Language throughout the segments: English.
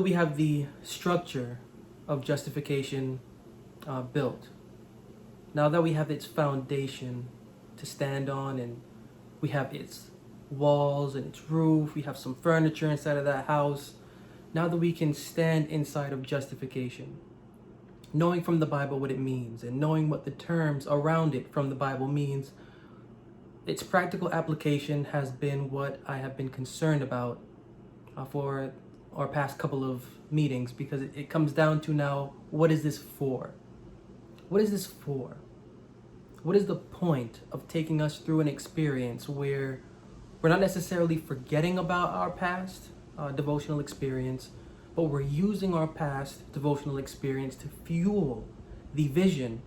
we have the structure of justification built, now that we have its foundation to stand on, and we have its walls and its roof, we have some furniture inside of that house, now that we can stand inside of justification, knowing from the Bible what it means and knowing what the terms around it from the Bible means, its practical application has been what I have been concerned about for our past couple of meetings, because it comes down to now, what is this for? What is this for? What is the point of taking us through an experience where we're not necessarily forgetting about our past devotional experience, but we're using our past devotional experience to fuel the vision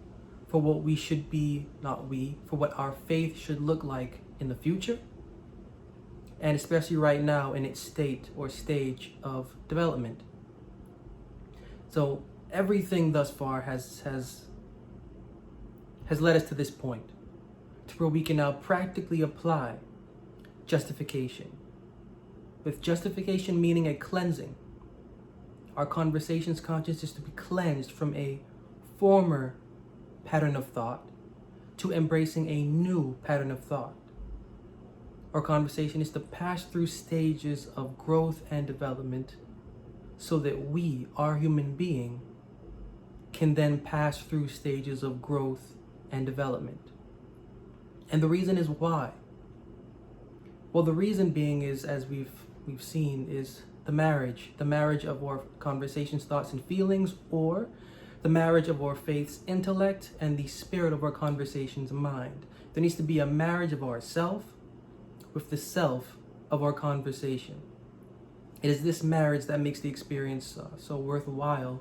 for what we should be, for what our faith should look like in the future, and especially right now in its state or stage of development. So everything thus far has led us to this point, to where we can now practically apply justification. With justification meaning a cleansing, our conversation's conscience is to be cleansed from a former pattern of thought to embracing a new pattern of thought. Our conversation is to pass through stages of growth and development so that we, our human being, can then pass through stages of growth and development. And the reason is why? Well, the reason being is, as we've seen, is the marriage of our conversations, thoughts, and feelings, or the marriage of our faith's intellect and the spirit of our conversation's mind. There needs to be a marriage of ourself with the self of our conversation. It is this marriage that makes the experience so worthwhile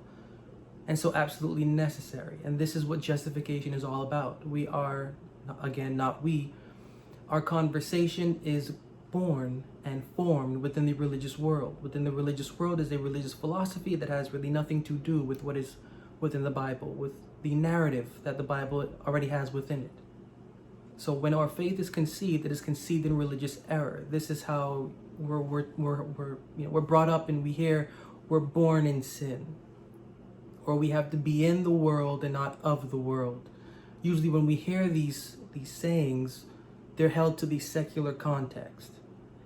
and so absolutely necessary. And this is what justification is all about. We are, again, not we, our conversation is born and formed within the religious world. Within the religious world is a religious philosophy that has really nothing to do with what is within the Bible, with the narrative that the Bible already has within it. So when our faith is conceived, it is conceived in religious error. This is how we're brought up, and we hear we're born in sin, or we have to be in the world and not of the world. Usually when we hear these sayings, they're held to the secular context,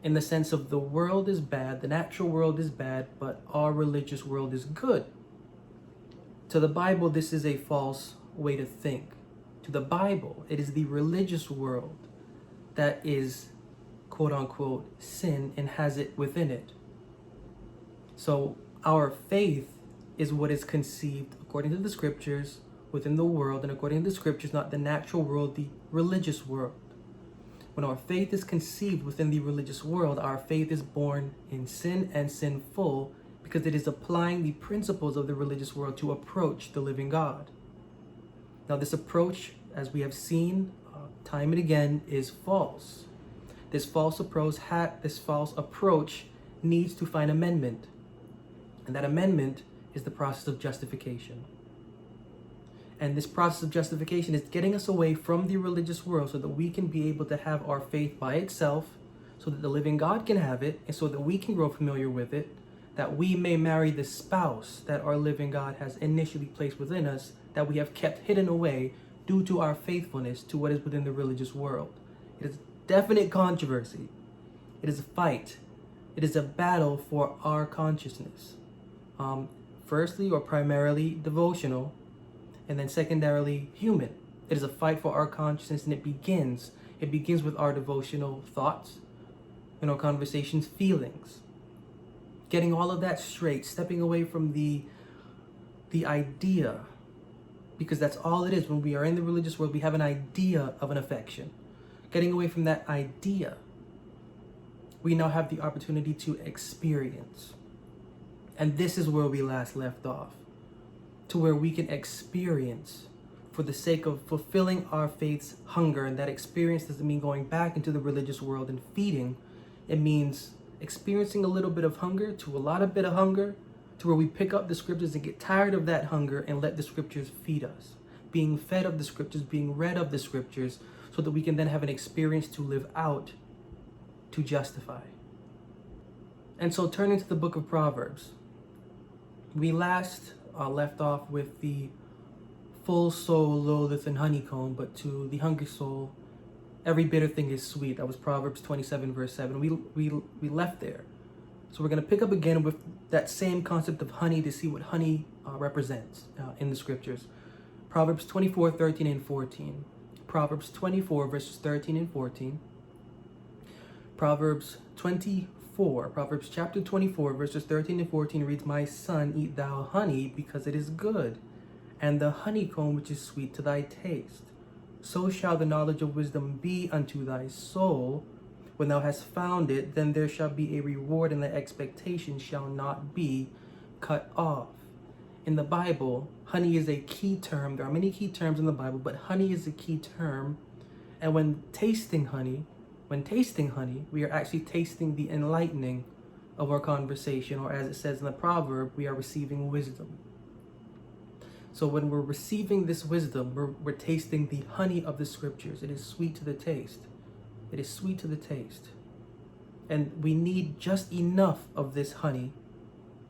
in the sense of the world is bad, the natural world is bad, but our religious world is good. To the Bible, this is a false way to think. To the Bible, it is the religious world that is, quote unquote, sin and has it within it. So our faith is what is conceived according to the scriptures within the world, and according to the scriptures, not the natural world, the religious world. When our faith is conceived within the religious world, our faith is born in sin and sinful, because it is applying the principles of the religious world to approach the living God. Now, this approach, as we have seen time and again, is false. This false approach needs to find amendment, and that amendment is the process of justification. And this process of justification is getting us away from the religious world so that we can be able to have our faith by itself, so that the living God can have it, and so that we can grow familiar with it, that we may marry the spouse that our living God has initially placed within us, that we have kept hidden away due to our faithfulness to what is within the religious world. It is definite controversy. It is a fight. It is a battle for our consciousness. Firstly, or primarily devotional, and then secondarily human. It is a fight for our consciousness, and it begins with our devotional thoughts, in our conversations, feelings. Getting all of that straight, stepping away from the idea, because that's all it is. When we are in the religious world, we have an idea of an affection. Getting away from that idea, we now have the opportunity to experience. And this is where we last left off, to where we can experience for the sake of fulfilling our faith's hunger. And that experience doesn't mean going back into the religious world and feeding. It means experiencing a little bit of hunger to a lot of bit of hunger, to where we pick up the scriptures and get tired of that hunger and let the scriptures feed us. Being fed of the scriptures, being read of the scriptures, so that we can then have an experience to live out, to justify. And so turning to the book of Proverbs, We last left off with the full soul loatheth in honeycomb, but to the hungry soul, every bitter thing is sweet. That was Proverbs 27, verse 7. We left there. So we're going to pick up again with that same concept of honey to see what honey represents in the scriptures. Proverbs 24, 13 and 14. Proverbs 24, verses 13 and 14. Proverbs chapter 24, verses 13 and 14 reads, My son, eat thou honey, because it is good, and the honeycomb which is sweet to thy taste. So shall the knowledge of wisdom be unto thy soul. When thou hast found it, then there shall be a reward, and thy expectation shall not be cut off. In the Bible, honey is a key term. There are many key terms in the Bible, but honey is a key term. And when tasting honey, we are actually tasting the enlightening of our conversation, or as it says in the proverb, we are receiving wisdom. So when we're receiving this wisdom, we're tasting the honey of the scriptures. It is sweet to the taste. It is sweet to the taste. And we need just enough of this honey.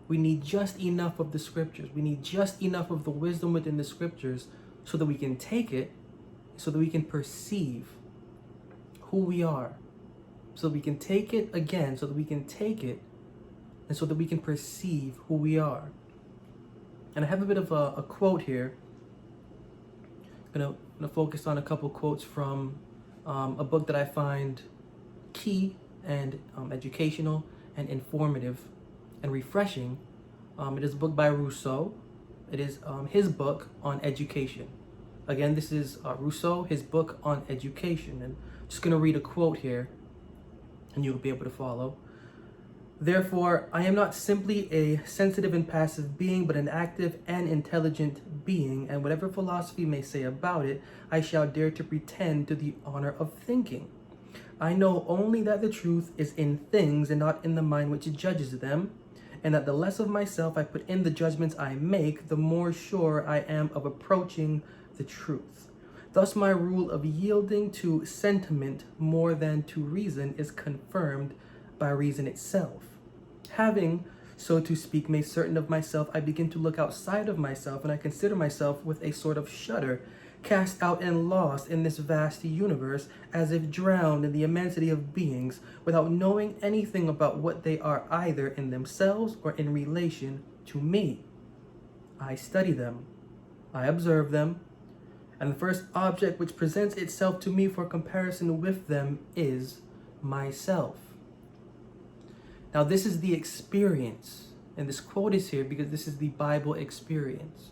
We need just enough of the scriptures. We need just enough of the wisdom within the scriptures so that we can take it, so that we can perceive who we are. So that we can take it again, so that we can take it, and so that we can perceive who we are. And I have a bit of a quote here. I'm gonna focus on a couple quotes from a book that I find key and educational and informative and refreshing. It is a book by Rousseau. It is his book on education. Again, this is Rousseau, his book on education. And I'm just going to read a quote here, and you'll be able to follow. Therefore, I am not simply a sensitive and passive being, but an active and intelligent being, and whatever philosophy may say about it, I shall dare to pretend to the honor of thinking. I know only that the truth is in things and not in the mind which judges them, and that the less of myself I put in the judgments I make, the more sure I am of approaching the truth. Thus my rule of yielding to sentiment more than to reason is confirmed by reason itself. Having, so to speak, made certain of myself, I begin to look outside of myself, and I consider myself with a sort of shudder, cast out and lost in this vast universe, as if drowned in the immensity of beings, without knowing anything about what they are either in themselves or in relation to me. I study them, I observe them, and the first object which presents itself to me for comparison with them is myself. Now this is the experience, and this quote is here because this is the Bible experience.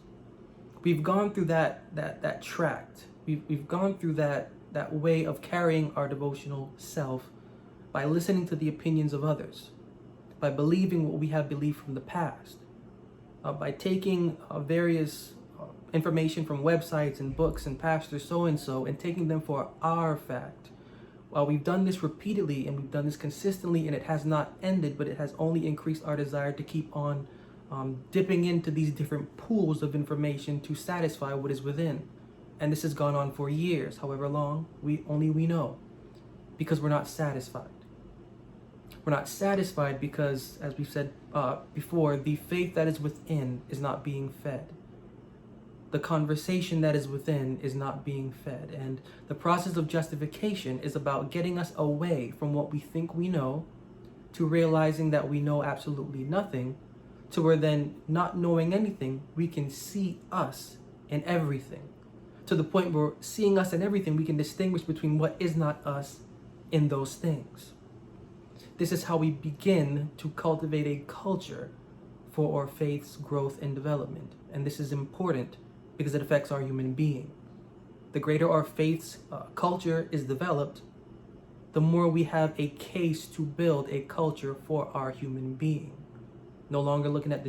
We've gone through that tract. We've gone through that way of carrying our devotional self by listening to the opinions of others, by believing what we have believed from the past, by taking various information from websites and books and pastors so-and-so and taking them for our fact. We've done this repeatedly and we've done this consistently, and it has not ended, but it has only increased our desire to keep on dipping into these different pools of information to satisfy what is within. And this has gone on for years, however long we know, because we're not satisfied. We're not satisfied because, as we've said before, the faith that is within is not being fed. The conversation that is within is not being fed. And the process of justification is about getting us away from what we think we know to realizing that we know absolutely nothing, to where then, not knowing anything, we can see us in everything. To the point where seeing us in everything, we can distinguish between what is not us in those things. This is how we begin to cultivate a culture for our faith's growth and development. And this is important because it affects our human being. The greater our faith's culture is developed, the more we have a case to build a culture for our human being. No longer looking at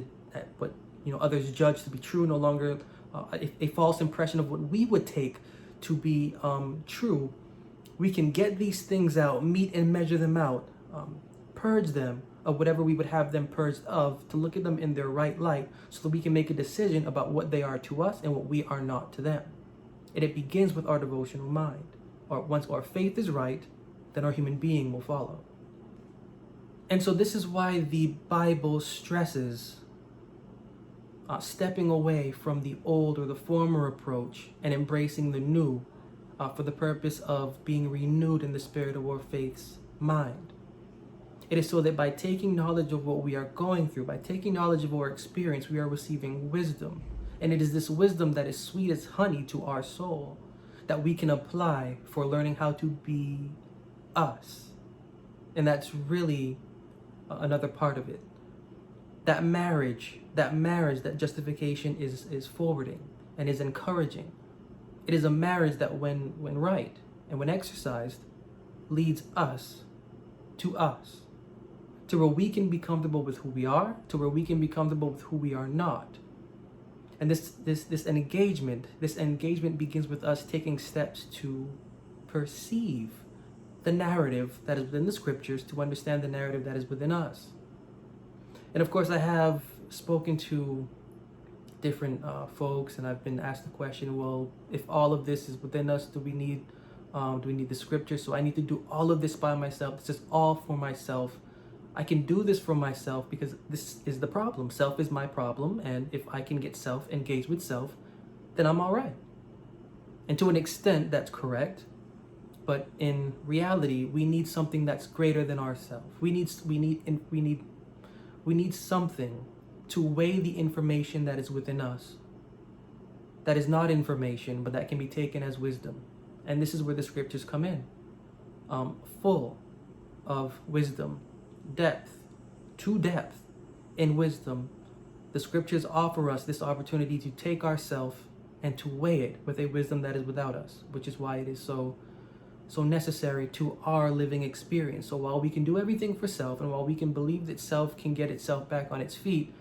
what others judge to be true, no longer a false impression of what we would take to be true. We can get these things out, meet and measure them out, purge them of whatever we would have them purged of, to look at them in their right light so that we can make a decision about what they are to us and what we are not to them. And it begins with our devotional mind. Or once our faith is right, then our human being will follow. And so this is why the Bible stresses stepping away from the old or the former approach and embracing the new for the purpose of being renewed in the spirit of our faith's mind. It is so that by taking knowledge of what we are going through, by taking knowledge of our experience, we are receiving wisdom. And it is this wisdom that is sweet as honey to our soul that we can apply for learning how to be us. And that's really another part of it. That marriage that justification is forwarding and is encouraging. It is a marriage that when right and when exercised leads us, to where we can be comfortable with who we are, to where we can be comfortable with who we are not. And this engagement begins with us taking steps to perceive the narrative that is within the scriptures, to understand the narrative that is within us. And of course, I have spoken to different folks, and I've been asked the question, well, if all of this is within us, do we need the scripture? So I need to do all of this by myself. This is all for myself. I can do this for myself because this is the problem. Self is my problem, and if I can get self engaged with self, then I'm all right. And to an extent, that's correct. But in reality, we need something that's greater than ourselves. We need something to weigh the information that is within us. That is not information, but that can be taken as wisdom. And this is where the scriptures come in, full of wisdom, depth in wisdom. The scriptures offer us this opportunity to take ourselves and to weigh it with a wisdom that is without us, which is why it is so necessary to our living experience. So while we can do everything for self, and while we can believe that self can get itself back on its feet,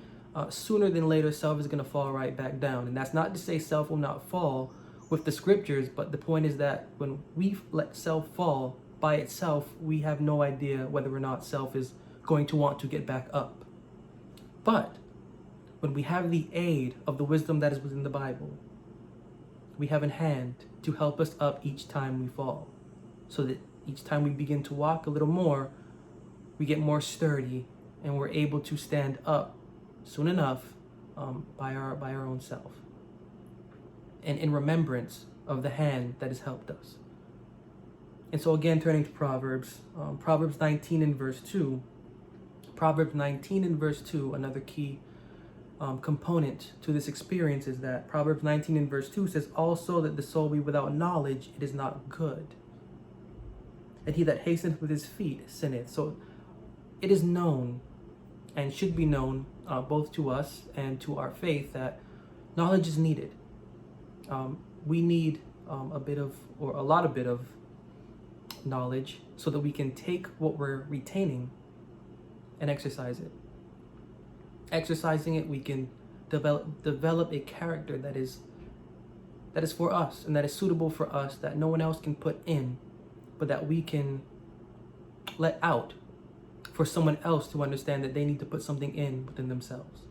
sooner than later, self is going to fall right back down. And that's not to say self will not fall with the scriptures, but the point is that when we let self fall by itself, we have no idea whether or not self is going to want to get back up. But when we have the aid of the wisdom that is within the Bible, we have in hand to help us up each time we fall, so that each time we begin to walk a little more, we get more sturdy and we're able to stand up soon enough by our own self, and in remembrance of the hand that has helped us. And so again, turning to Proverbs 19 and verse 2, Proverbs 19 and verse 2, another key component to this experience is that Proverbs 19 and verse 2 says, also that the soul be without knowledge, it is not good. And he that hasteneth with his feet sinneth. So it is known and should be known both to us and to our faith that knowledge is needed. We need a lot of knowledge so that we can take what we're retaining and exercise it. Exercising it, we can develop a character that is for us and that is suitable for us, that no one else can put in, but that we can let out for someone else to understand that they need to put something in within themselves.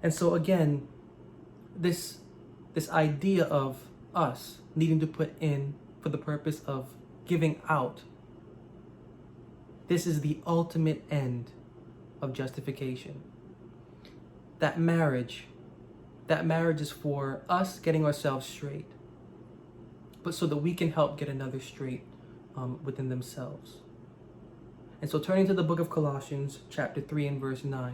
And so again, this idea of us needing to put in for the purpose of giving out, this is the ultimate end of justification. That marriage is for us getting ourselves straight, but so that we can help get another straight within themselves. And so turning to the book of Colossians chapter 3 and verse 9,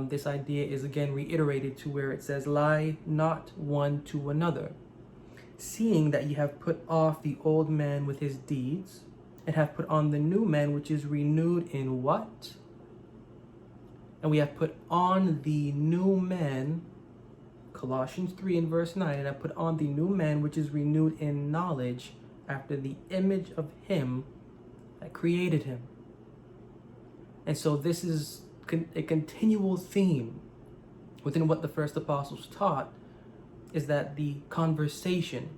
this idea is again reiterated to where it says, lie not one to another, seeing that ye have put off the old man with his deeds, and have put on the new man, which is renewed in what? And we have put on the new man, Colossians 3 and verse 9, and have put on the new man, which is renewed in knowledge after the image of him that created him. And so this is a continual theme within what the first apostles taught, is that the conversation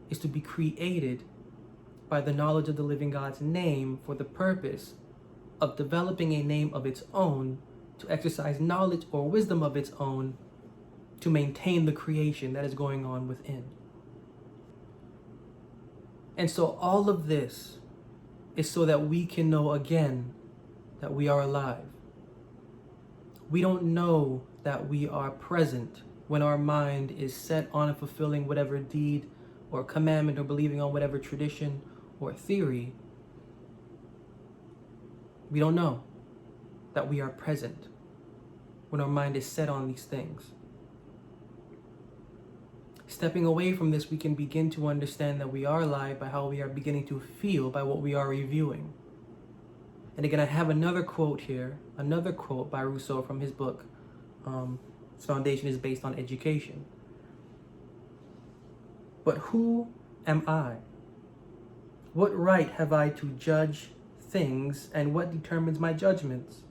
is to be created by the knowledge of the living God's name for the purpose of developing a name of its own, to exercise knowledge or wisdom of its own, to maintain the creation that is going on within. And so all of this is so that we can know again that we are alive. We don't know that we are present when our mind is set on fulfilling whatever deed or commandment or believing on whatever tradition or theory. We don't know that we are present when our mind is set on these things. Stepping away from this, we can begin to understand that we are alive by how we are beginning to feel by what we are reviewing. And again, I have another quote here, another quote by Rousseau from his book. Its foundation is based on education. But who am I? What right have I to judge things, and what determines my judgments?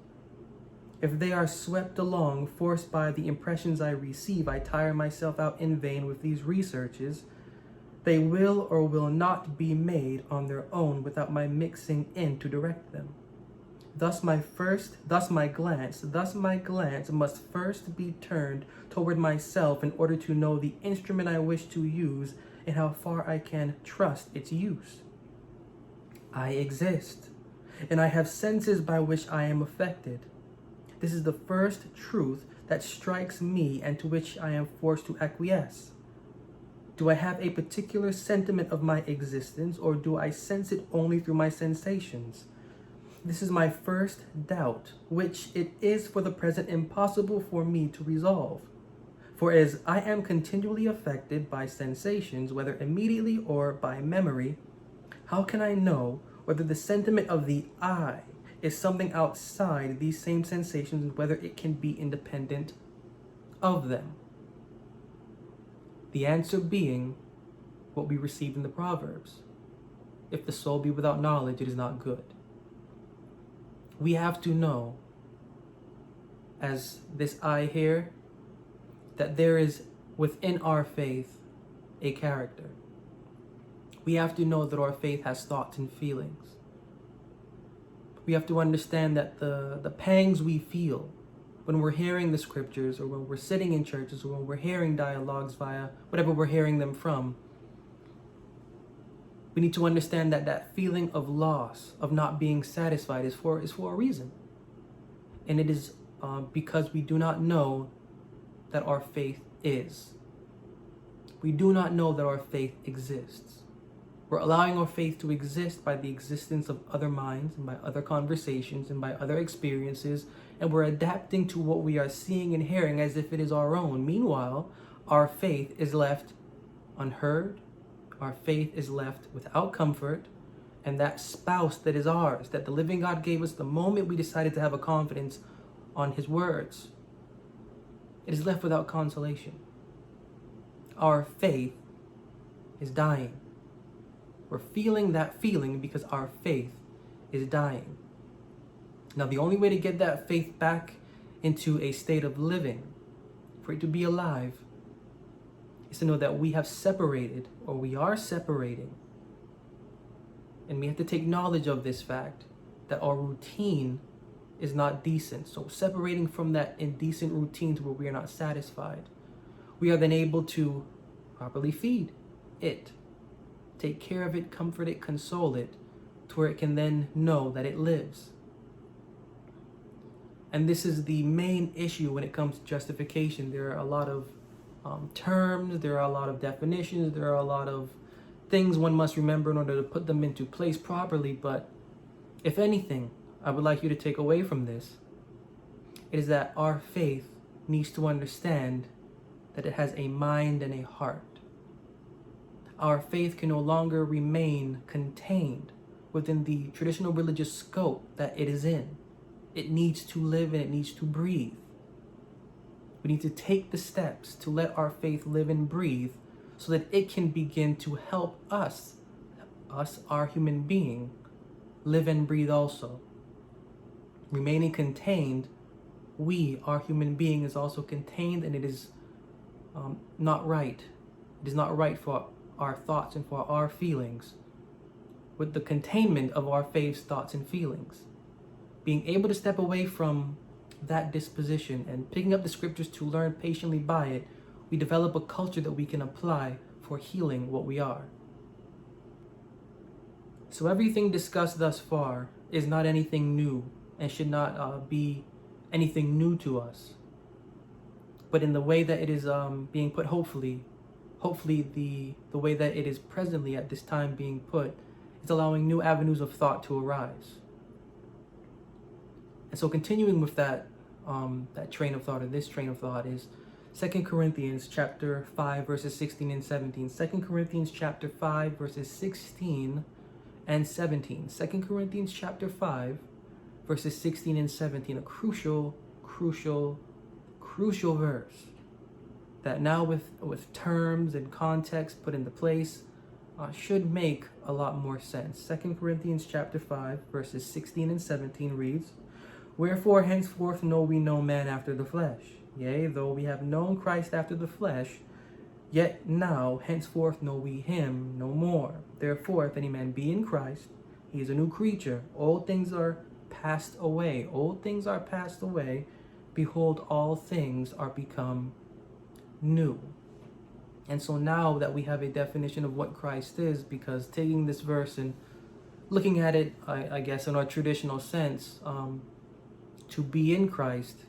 If they are swept along, forced by the impressions I receive, I tire myself out in vain with these researches. They will or will not be made on their own without my mixing in to direct them. Thus my glance must first be turned toward myself in order to know the instrument I wish to use and how far I can trust its use. I exist, and I have senses by which I am affected. This is the first truth that strikes me and to which I am forced to acquiesce. Do I have a particular sentiment of my existence, or do I sense it only through my sensations? This is my first doubt, which it is for the present impossible for me to resolve. For as I am continually affected by sensations, whether immediately or by memory, how can I know whether the sentiment of the I is something outside these same sensations and whether it can be independent of them? The answer being what we receive in the Proverbs. If the soul be without knowledge, it is not good. We have to know, as this I here, that there is within our faith a character. We have to know that our faith has thoughts and feelings. We have to understand that the pangs we feel when we're hearing the scriptures, or when we're sitting in churches, or when we're hearing dialogues via whatever we're hearing them from, we need to understand that that feeling of loss, of not being satisfied, is for a reason. And it is because we do not know that our faith is. We do not know that our faith exists. We're allowing our faith to exist by the existence of other minds and by other conversations and by other experiences, and we're adapting to what we are seeing and hearing as if it is our own. Meanwhile, our faith is left unheard. Our faith is left without comfort, and that spouse that is ours, that the living God gave us the moment we decided to have a confidence on his words, it is left without consolation. Our faith is dying. We're feeling that feeling because our faith is dying. Now, the only way to get that faith back into a state of living, for it to be alive, is to know that we have separated, or we are separating. And we have to take knowledge of this fact, that our routine is not decent. So separating from that indecent routines where we are not satisfied, we are then able to properly feed it, take care of it, comfort it, console it, to where it can then know that it lives. And this is the main issue when it comes to justification. There are a lot of terms, there are a lot of definitions, there are a lot of things one must remember in order to put them into place properly. But if anything, I would like you to take away from this, it is that our faith needs to understand that it has a mind and a heart. Our faith can no longer remain contained within the traditional religious scope that it is in. It needs to live and it needs to breathe. We need to take the steps to let our faith live and breathe so that it can begin to help us, our human being, live and breathe also. Remaining contained, we, our human being, is also contained, and it is not right. It is not right for our thoughts and for our feelings with the containment of our faith's thoughts and feelings. Being able to step away from that disposition and picking up the scriptures to learn patiently by it, we develop a culture that we can apply for healing what we are. So everything discussed thus far is not anything new and should not be anything new to us. But in the way that it is being put, hopefully the way that it is presently at this time being put, is allowing new avenues of thought to arise. And so continuing with that train of thought, or this train of thought, is 2 Corinthians chapter 5, verses 16 and 17. 2 Corinthians chapter 5, verses 16 and 17. 2 Corinthians chapter 5, verses 16 and 17. A crucial verse that now with terms and context put into place should make a lot more sense. 2 Corinthians chapter 5, verses 16 and 17 reads, "Wherefore henceforth know we no man after the flesh. Yea, though we have known Christ after the flesh, yet now henceforth know we him no more. Therefore, if any man be in Christ, he is a new creature. Old things are passed away. Old things are passed away. Behold, all things are become new." And so now that we have a definition of what Christ is, because taking this verse and looking at it, I guess, in our traditional sense, to be in Christ,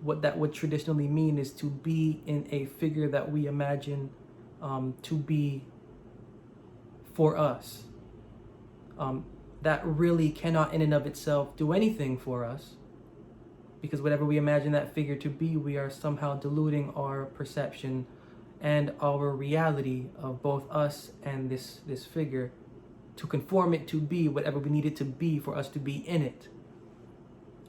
what that would traditionally mean is to be in a figure that we imagine to be for us. That really cannot in and of itself do anything for us, because whatever we imagine that figure to be, we are somehow diluting our perception and our reality of both us and this figure to conform it to be whatever we need it to be for us to be in it.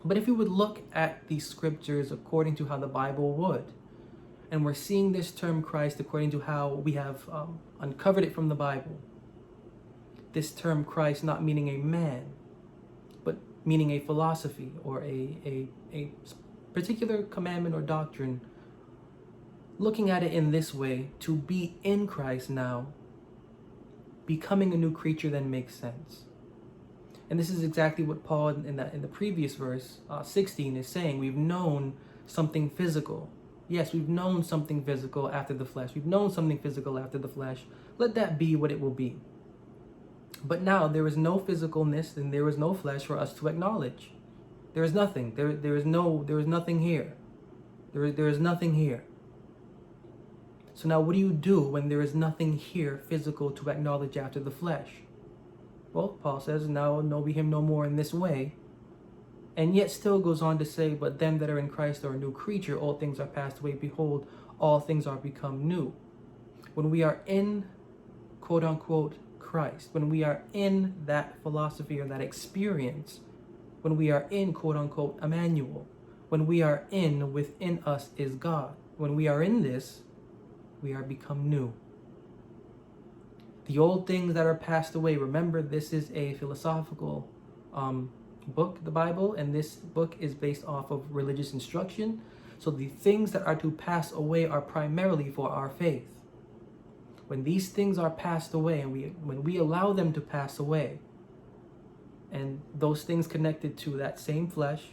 But if we would look at the scriptures according to how the Bible would, and we're seeing this term Christ according to how we have uncovered it from the Bible, this term Christ not meaning a man, but meaning a philosophy or a particular commandment or doctrine, looking at it in this way, to be in Christ now, becoming a new creature, then makes sense. And this is exactly what Paul in the previous verse 16 is saying. We've known something physical. Yes, we've known something physical after the flesh. We've known something physical after the flesh. Let that be what it will be. But now there is no physicalness and there is no flesh for us to acknowledge. There is nothing. There is nothing here. There is nothing here. So now what do you do when there is nothing here physical to acknowledge after the flesh? Well, Paul says, now know we him no more in this way. And yet still goes on to say, but them that are in Christ are a new creature. All things are passed away. Behold, all things are become new. When we are in, quote unquote, Christ, when we are in that philosophy or that experience, when we are in, quote unquote, Emmanuel, when we are in, within us is God. When we are in this, we are become new. The old things that are passed away. Remember, this is a philosophical book, the Bible, and this book is based off of religious instruction. So the things that are to pass away are primarily for our faith. When these things are passed away, and when we allow them to pass away, and those things connected to that same flesh,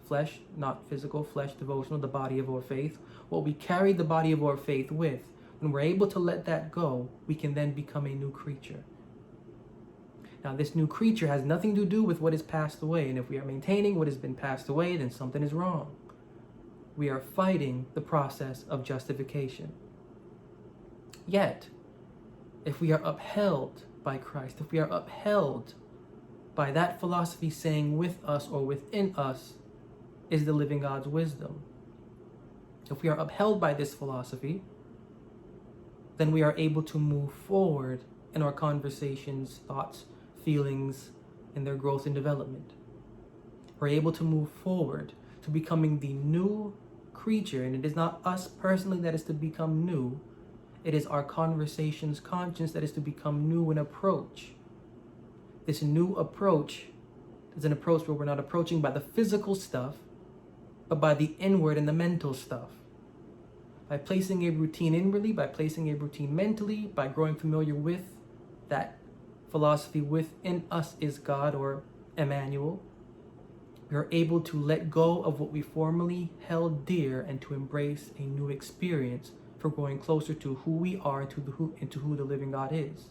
flesh, not physical, flesh, devotional, the body of our faith, what we carry the body of our faith with, when we're able to let that go, we can then become a new creature. Now, this new creature has nothing to do with what is passed away, and if we are maintaining what has been passed away, then something is wrong. We are fighting the process of justification. Yet, if we are upheld by Christ, if we are upheld by that philosophy saying with us or within us is the living God's wisdom, if we are upheld by this philosophy, then we are able to move forward in our conversations, thoughts, feelings, and their growth and development. We're able to move forward to becoming the new creature, and it is not us personally that is to become new. It is our conversations conscience that is to become new in approach. This new approach is an approach where we're not approaching by the physical stuff, but by the inward and the mental stuff. By placing a routine inwardly, by placing a routine mentally, by growing familiar with that philosophy within us is God or Emmanuel, we are able to let go of what we formerly held dear and to embrace a new experience for growing closer to who we are and to who the living God is.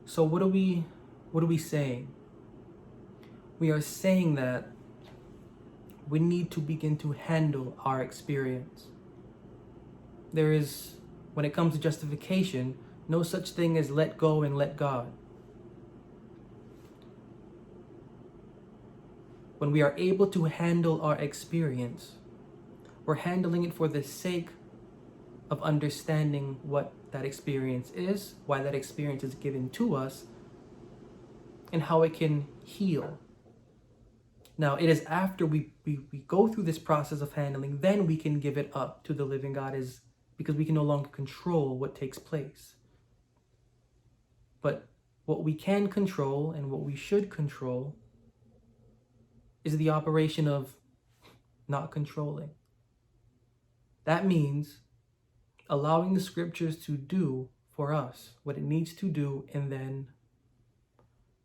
So what are we saying? We are saying that we need to begin to handle our experience. There is, when it comes to justification, no such thing as let go and let God. When we are able to handle our experience, we're handling it for the sake of understanding what that experience is, why that experience is given to us, and how it can heal. Now, it is after we go through this process of handling, then we can give it up to the living God, is because we can no longer control what takes place. But what we can control and what we should control is the operation of not controlling. That means allowing the scriptures to do for us what it needs to do, and then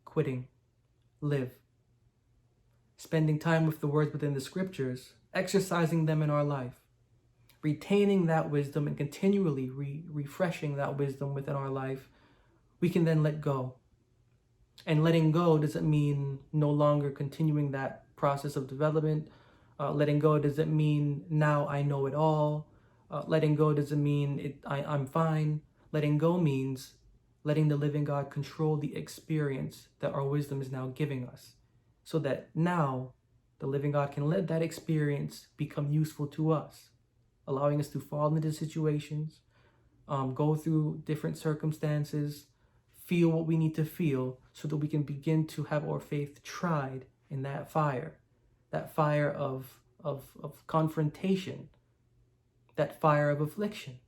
quitting, live, spending time with the words within the scriptures, exercising them in our life, retaining that wisdom and continually refreshing that wisdom within our life. We can then let go. And letting go doesn't mean no longer continuing that process of development. Letting go doesn't mean now I know it all. Letting go doesn't mean I'm fine. Letting go means letting the living God control the experience that our wisdom is now giving us, so that now the living God can let that experience become useful to us, allowing us to fall into situations, go through different circumstances, feel what we need to feel, so that we can begin to have our faith tried in that fire of confrontation, that fire of affliction.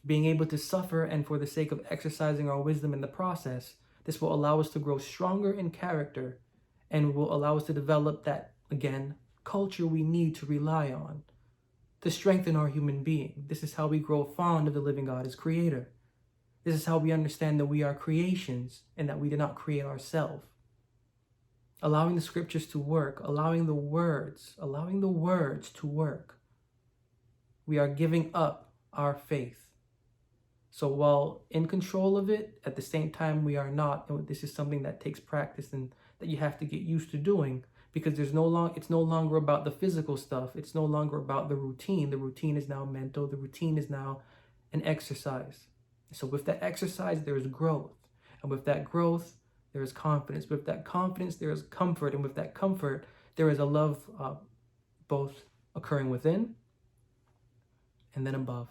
Being able to suffer, and for the sake of exercising our wisdom in the process, this will allow us to grow stronger in character and will allow us to develop that, again, culture we need to rely on to strengthen our human being. This is how we grow fond of the living God as creator. This is how we understand that we are creations and that we did not create ourselves. Allowing the scriptures to work, allowing the words to work. We are giving up our faith. So while in control of it, at the same time we are not. And this is something that takes practice and that you have to get used to doing, because it's no longer about the physical stuff. It's no longer about the routine. The routine is now mental. The routine is now an exercise. So with that exercise, there is growth. And with that growth, there is confidence. With that confidence, there is comfort. And with that comfort, there is a love both occurring within and then above.